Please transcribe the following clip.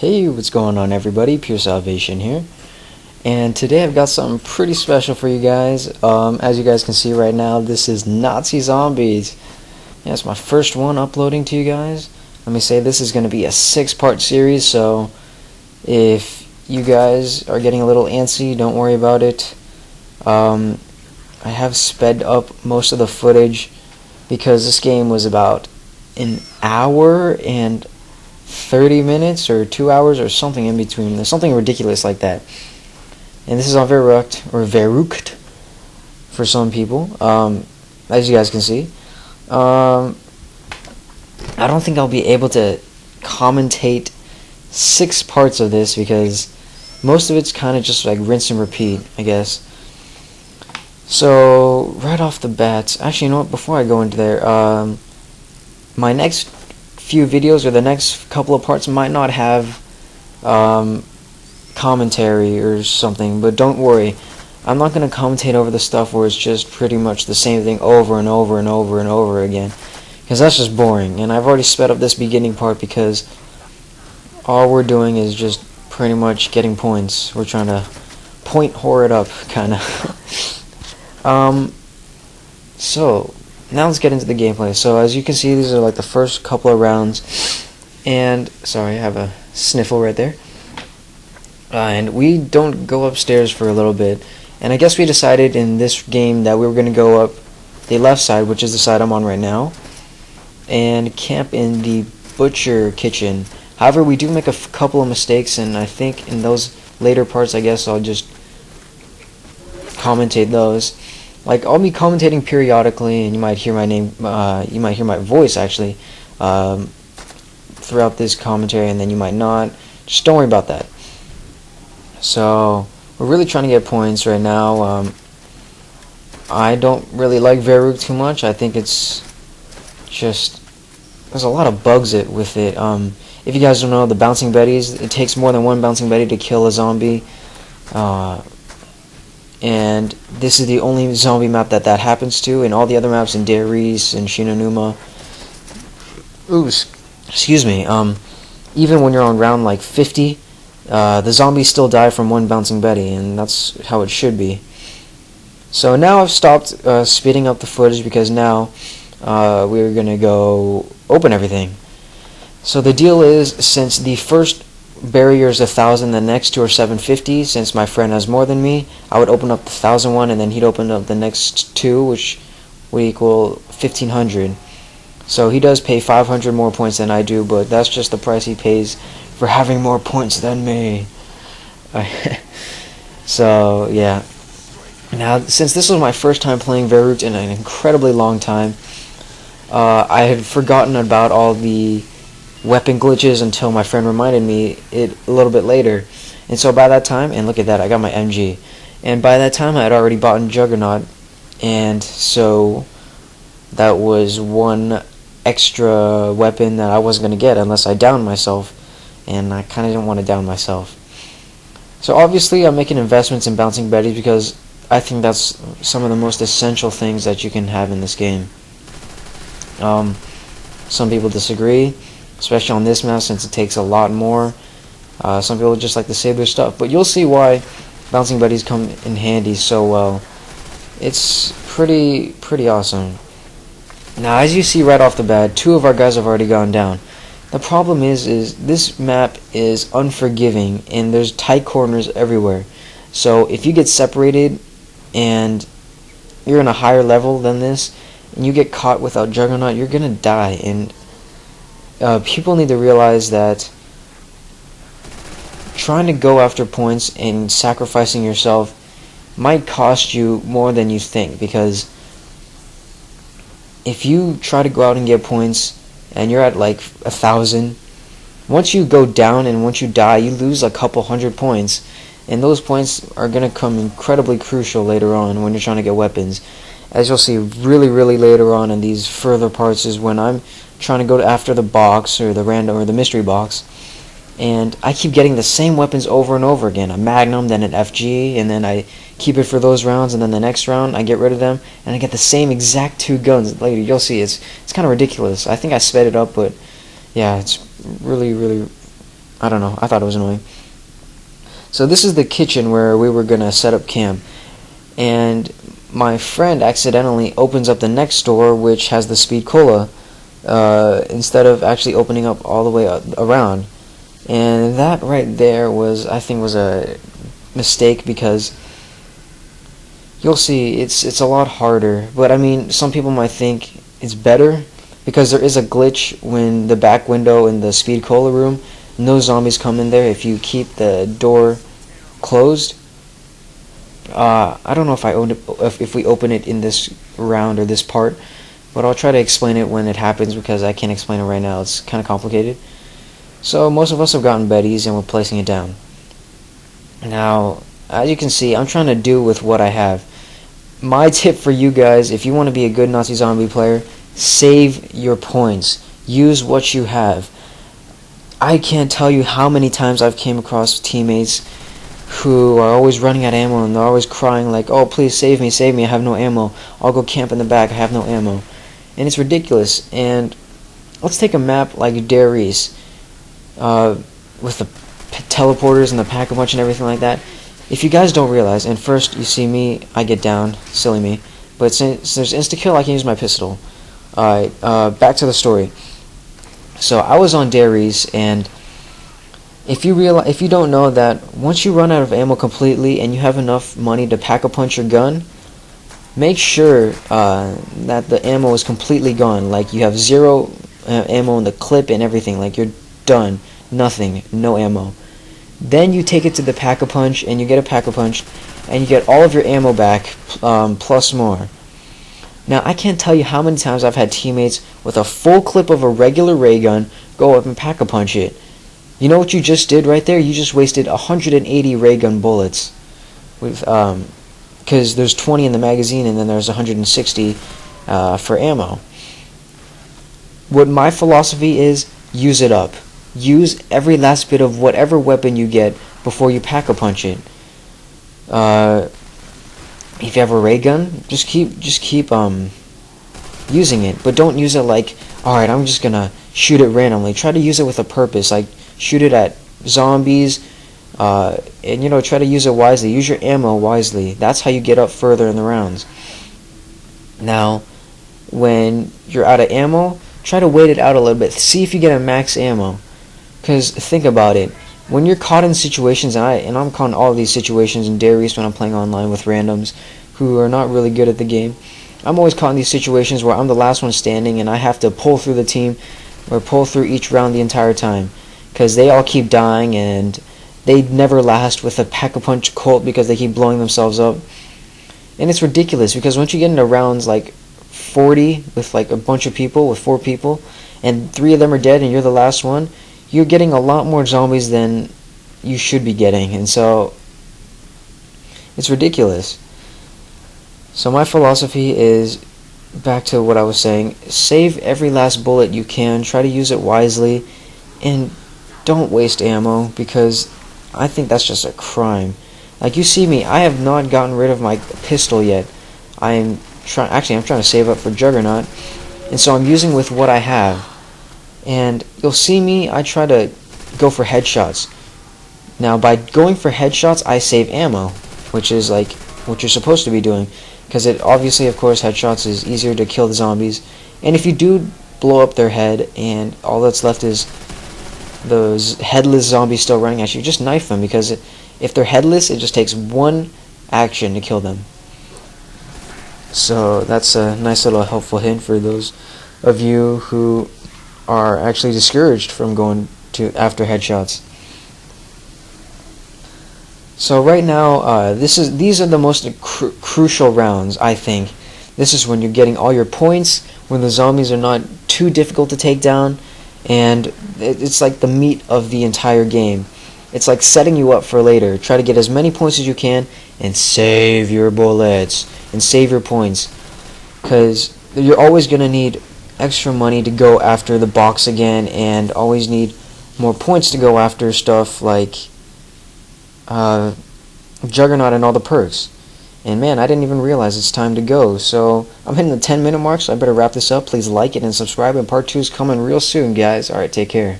Hey, what's going on everybody? PureSalvation here. And today I've got something pretty special for you guys. As you guys can see right now, this is Nazi Zombies. Yeah, it's my first one uploading to you guys. Let me say this is going to be a 6-part series, so if you guys are getting a little antsy, don't worry about it. I have sped up most of the footage because this game was about an hour and 30 minutes or 2 hours or something in between. There's something ridiculous like that. And this is on Verruckt, or Verruckt for some people, as you guys can see. I don't think I'll be able to commentate 6 parts of this because most of it's kind of just like rinse and repeat, I guess. So right off the bat, actually, you know what, before I go into there, my next few videos or the next couple of parts might not have commentary or something, but don't worry, I'm not going to commentate over the stuff where it's just pretty much the same thing over and over and over and over again, because that's just boring. And I've already sped up this beginning part because all we're doing is just pretty much getting points. We're trying to point whore it up, kind of. So now let's get into the gameplay. So as you can see, these are like the first couple of rounds, and sorry, I have a sniffle right there. And we don't go upstairs for a little bit, and I guess we decided in this game that we were going to go up the left side, which is the side I'm on right now, and camp in the butcher kitchen. However, we do make a couple of mistakes, and I think in those later parts, I guess I'll just commentate those. Like, I'll be commentating periodically, and you might hear my name, you might hear my voice actually throughout this commentary, and then you might not. Just don't worry about that. So we're really trying to get points right now. I don't really like Verruckt too much. I think it's just, there's a lot of bugs with it. If you guys don't know, the bouncing betties, it takes more than one bouncing betty to kill a zombie. And this is the only zombie map that happens to. In all the other maps, in Darius and Shinonuma, excuse me, even when you're on round like 50, the zombies still die from one bouncing betty, and that's how it should be. So now I've stopped speeding up the footage because now we're gonna go open everything. So the deal is, since the first barrier is 1,000, the next two are 750. Since my friend has more than me, I would open up the 1,000 one, and then he'd open up the next two, which would equal 1,500. So he does pay 500 more points than I do, but that's just the price he pays for having more points than me. So yeah. Now, since this was my first time playing Verruckt in an incredibly long time, I had forgotten about all the weapon glitches until my friend reminded me it a little bit later. And so by that time, and look at that, I got my MG, and by that time I had already bought Juggernaut, and so that was one extra weapon that I wasn't going to get unless I downed myself, and I kind of didn't want to down myself. So obviously I'm making investments in bouncing betties because I think that's some of the most essential things that you can have in this game. Some people disagree, especially on this map since it takes a lot more. Some people just like to save their stuff, but you'll see why bouncing betties come in handy so well. It's pretty awesome. Now, as you see right off the bat, 2 of our guys have already gone down. The problem is this map is unforgiving, and there's tight corners everywhere. So if you get separated and you're in a higher level than this, and you get caught without Juggernaut, you're gonna die. And people need to realize that trying to go after points and sacrificing yourself might cost you more than you think, because if you try to go out and get points and you're at like 1,000, once you go down and once you die, you lose a couple hundred points, and those points are going to come incredibly crucial later on when you're trying to get weapons. As you'll see really later on in these further parts is when I'm trying to go after the box or the random or the mystery box, and I keep getting the same weapons over and over again. A Magnum, then an FG, and then I keep it for those rounds, and then the next round I get rid of them and I get the same exact 2 guns later. You'll see it's kind of ridiculous. I think I sped it up, but yeah, it's really I don't know, I thought it was annoying. So this is the kitchen where we were gonna set up camp, and my friend accidentally opens up the next door, which has the speed cola, instead of actually opening up all the way around. And that right there was, I think, was a mistake, because you'll see it's a lot harder. But I mean, some people might think it's better because there is a glitch when the back window in the speed cola room, no zombies come in there if you keep the door closed. I don't know if we open it in this round or this part, but I'll try to explain it when it happens, because I can't explain it right now. It's kind of complicated. So most of us have gotten Betty's and we're placing it down. Now, as you can see, I'm trying to do with what I have. My tip for you guys, if you want to be a good Nazi zombie player, save your points. Use what you have. I can't tell you how many times I've came across teammates who are always running out of ammo, and they're always crying like, "Oh, please save me, I have no ammo. I'll go camp in the back, I have no ammo." And it's ridiculous. And let's take a map like Darius, with the teleporters and the pack-a-punch and everything like that. If you guys don't realize, and first you see me, I get down, silly me, but since there's insta-kill, I can use my pistol. Alright, back to the story. So I was on Darius, and if you don't know that once you run out of ammo completely and you have enough money to pack-a-punch your gun, make sure that the ammo is completely gone. Like, you have zero ammo in the clip and everything. Like, you're done. Nothing. No ammo. Then you take it to the pack-a-punch, and you get a pack-a-punch, and you get all of your ammo back, plus more. Now, I can't tell you how many times I've had teammates with a full clip of a regular ray gun go up and pack-a-punch it. You know what you just did right there? You just wasted 180 ray gun bullets. Because there's 20 in the magazine, and then there's 160 for ammo. What my philosophy is, use it up. Use every last bit of whatever weapon you get before you pack-a-punch it. If you have a ray gun, just keep using it, but don't use it like, alright, I'm just gonna shoot it randomly. Try to use it with a purpose, like shoot it at zombies, and try to use it wisely. Use your ammo wisely. That's how you get up further in the rounds. Now, when you're out of ammo, try to wait it out a little bit. See if you get a max ammo. Because think about it, when you're caught in situations, and I'm caught in all of these situations in Darius when I'm playing online with randoms who are not really good at the game, I'm always caught in these situations where I'm the last one standing and I have to pull through the team, or pull through each round the entire time, because they all keep dying and they never last with a pack-a-punch Colt because they keep blowing themselves up. And it's ridiculous, because once you get into rounds like 40 with like a bunch of people, with 4 people, and 3 of them are dead and you're the last one, you're getting a lot more zombies than you should be getting, and so it's ridiculous. So my philosophy is, back to what I was saying, save every last bullet you can, try to use it wisely, and don't waste ammo, because I think that's just a crime. Like, you see me, I have not gotten rid of my pistol yet. I'm trying to save up for Juggernaut, and so I'm using with what I have. And you'll see me, I try to go for headshots. Now, by going for headshots, I save ammo, which is like what you're supposed to be doing, because it obviously, of course, headshots is easier to kill the zombies. And if you do blow up their head and all that's left is those headless zombies still running at you, just knife them, because if they're headless, it just takes one action to kill them. So that's a nice little helpful hint for those of you who are actually discouraged from going after headshots. So right now, these are the most crucial rounds, I think. This is when you're getting all your points, when the zombies are not too difficult to take down, and it's like the meat of the entire game. It's like setting you up for later. Try to get as many points as you can, and save your bullets, and save your points, because you're always going to need extra money to go after the box again, and always need more points to go after stuff like Juggernaut and all the perks. And man, I didn't even realize it's time to go. So I'm hitting the 10-minute mark, so I better wrap this up. Please like it and subscribe, and part 2 is coming real soon, guys. Alright, take care.